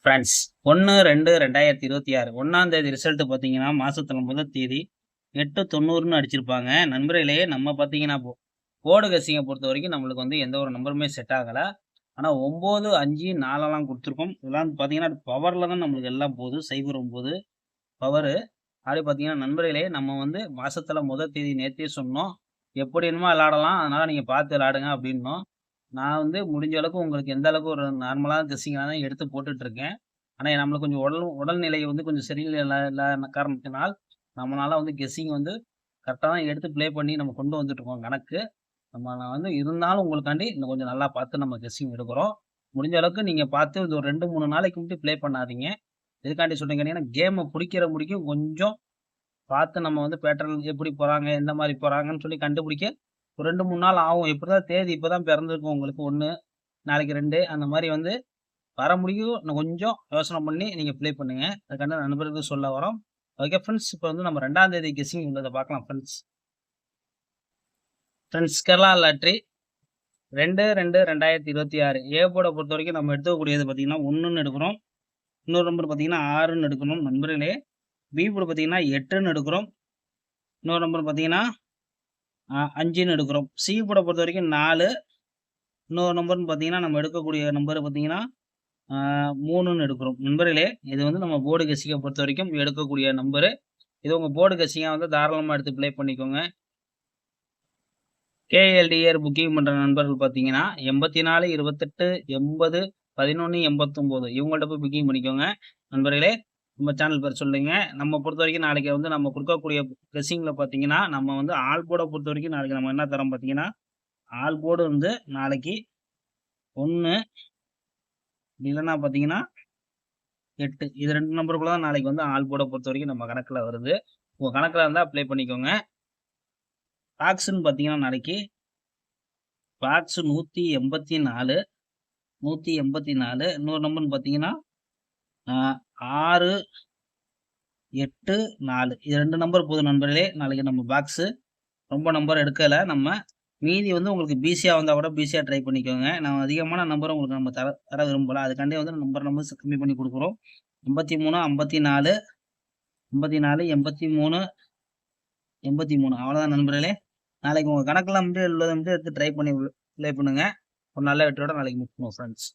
Friends 1/2/2026 1ஆம் தேதி result பார்த்தீங்கன்னா, மாசத்துல முதல் தேதி 890ன்னு அடிச்சிருப்பாங்க. நண்பர்களே நம்ம பார்த்தீங்கன்னா, போர்டு கெஸ்ஸிங்க பொறுத்தவரைக்கும் நம்மளுக்கு வந்து எந்த ஒரு நம்பருமே செட் ஆகல. ஆனா 9, 5, 4லாம் குடுத்துருக்கோம். இதெல்லாம் பார்த்தீங்கன்னா, பவர்ல தான் நம்மளுக்கு எல்லாம் போகுது. 09 பவரு. அப்படி பார்த்தீங்கன்னா, நண்பர்களே நம்ம வந்து மாசத்துல முதல் தேதி நேத்தே சொன்னோம். எப்படி வேணுமோ விளையாடலாம். அதனால நீங்க பார்த்து விளையாடுங்க அப்படின்னோம். நான் வந்து முடிஞ்ச அளவுக்கு உங்களுக்கு எந்த அளவுக்கு ஒரு நார்மலான கெஸ்ஸிங்கா தான் எடுத்து போட்டுட்டு இருக்கேன். ஆனா நம்மளுக்கு கொஞ்சம் உடல்நிலை வந்து கொஞ்சம் சரியில்லாத காரணத்தினால், நம்மளால வந்து கெஸ்ஸிங் வந்து கரெக்ட்டா தான் எடுத்து ப்ளே பண்ணி நம்ம கொண்டு வந்துட்டு இருக்கோம் கணக்கு. நான் வந்து இருந்தாலும் உங்களுக்காண்டி இன்னும் கொஞ்சம் நல்லா பார்த்து நம்ம கெஸ்ஸிங் எடுக்குறோம். முடிஞ்ச அளவுக்கு நீங்க பார்த்து இது ஒரு 2, 3 நாளைக்கு மட்டும் ப்ளே பண்ணாதீங்க. எதுக்காண்டி சொல்றேன்னு கேட்டீங்கன்னா, கேம புடிக்கிற முடிக்கும் கொஞ்சம் பார்த்து நம்ம வந்து பேட்டர்ன் எப்படி போறாங்க, எந்த மாரி போறாங்கன்னு சொல்லி கண்டுபிடிக்க ஒரு 2, 3 நாள் ஆகும். எப்படிதான் தேதி இப்பதான் பிறந்திருக்கும் உங்களுக்கு 1, நாளைக்கு 2 அந்த மாரி வந்து வர முடியும். இன்னும் கொஞ்சம் யோசனை பண்ணி நீங்க ப்ளே பண்ணுங்க. அதுக்காண்டி நண்பர்களுக்கு சொல்ல வரோம். Okay friends. இப்ப வந்து நம்ம 2ஆம் தேதி கெஸ்ஸிங் உள்ளத பார்க்கலாம் ஃப்ரெண்ட்ஸ். ஃப்ரெண்ட்ஸ் கேரளா லாட்டரி 2/2/2026 ஏ போர்ட பொறுத்தவரைக்கும் நம்ம எடுக்கக்கூடியது பார்த்தீங்கன்னா 1ன்னு எடுக்கிறோம். இன்னொரு நம்பர் பார்த்தீங்கன்னா 6ன்னு எடுக்கணும் நண்பர்களே. பி போர்டு பார்த்தீங்கன்னா 8ன்னு எடுக்கிறோம். இன்னொரு நம்பர் பார்த்தீங்கன்னா 5ன்னு எடுக்கிறோம். சி போர்ட பொறுத்தவரைக்கும் 4. இன்னொரு நம்பர்ன்னு பார்த்தீங்கன்னா, நம்ம எடுக்கக்கூடிய நம்பர் பார்த்தீங்கன்னா, 3ன்னு எடுக்கிறோம். நண்பர்களே, இது வந்து நம்ம போர்டு கெஸ்ஸிங்க பொறுத்தவரைக்கும் எடுக்கக்கூடிய நம்பரு. இது உங்க போர்டு கெஸ்ஸிங்கா வந்து தாராளமா எடுத்து ப்ளே பண்ணிக்கோங்க. கேஎல்டிஆர் புக்கிங் பண்ற நண்பர்கள் பார்த்தீங்கன்னா, 84, 28, 80, 11, 89 இவங்கள்ட்ட போய் புக்கிங் பண்ணிக்கோங்க. நண்பர்களே, நம்ம சேனல் பேர் சொல்லுங்க. நம்ம பொறுத்தவரைக்கும் நாளைக்கு வந்து நம்ம குடுக்கக்கூடிய கெஸ்ஸிங்ல பார்த்தீங்கன்னா, நம்ம வந்து ஆல் போர்ட பொறுத்தவரைக்கும் நாளைக்கு நம்ம என்ன தரோம் பார்த்தீங்கன்னா, ஆல் போர்டு வந்து நாளைக்கு 1 இல்லன்னா பார்த்தீங்கன்னா 8 இது 2 நம்பருக்குள்ள தான் நாளைக்கு வந்து ஆல் போர்ட பொறுத்தவரைக்கும் நம்ம கணக்குல வருது. உங்க கணக்குல இருந்தா அப்ளை பண்ணிக்கோங்க. டாக்ஸ்ன்னு பார்த்தீங்கன்னா நாளைக்கு டாக்ஸ் 184 184 இன்னொரு நம்பர்ன்னு பார்த்தீங்கன்னா, அ 6, 8, 4 இது 2 நம்பர் போதும் நண்பர்களே. நாளைக்கு நம்ம பாக்ஸு ரொம்ப நம்பர் எடுக்கல நம்ம. மீதி வந்து உங்களுக்கு பிசியா வந்தா கூட பிசியா ட்ரை பண்ணிக்கோங்க. நான் அதிகமான நம்பர் உங்களுக்கு நம்ம தர தர விரும்பல. அதுக்காண்டி வந்து நம்பர்ஸ் கம்மி பண்ணி குடுக்குறோம். 83, 54, 84, 83, 83 அவ்வளோதான் நண்பர்களே. நாளைக்கு உங்க கணக்கெல்லாம் வந்து உள்ளத வந்து எடுத்து ட்ரை பண்ணி ப்ளே பண்ணுங்க. ஒரு நல்ல வெற்றியோட நாளைக்கு மீட் பண்ணுவோம் ஃப்ரெண்ட்ஸ்.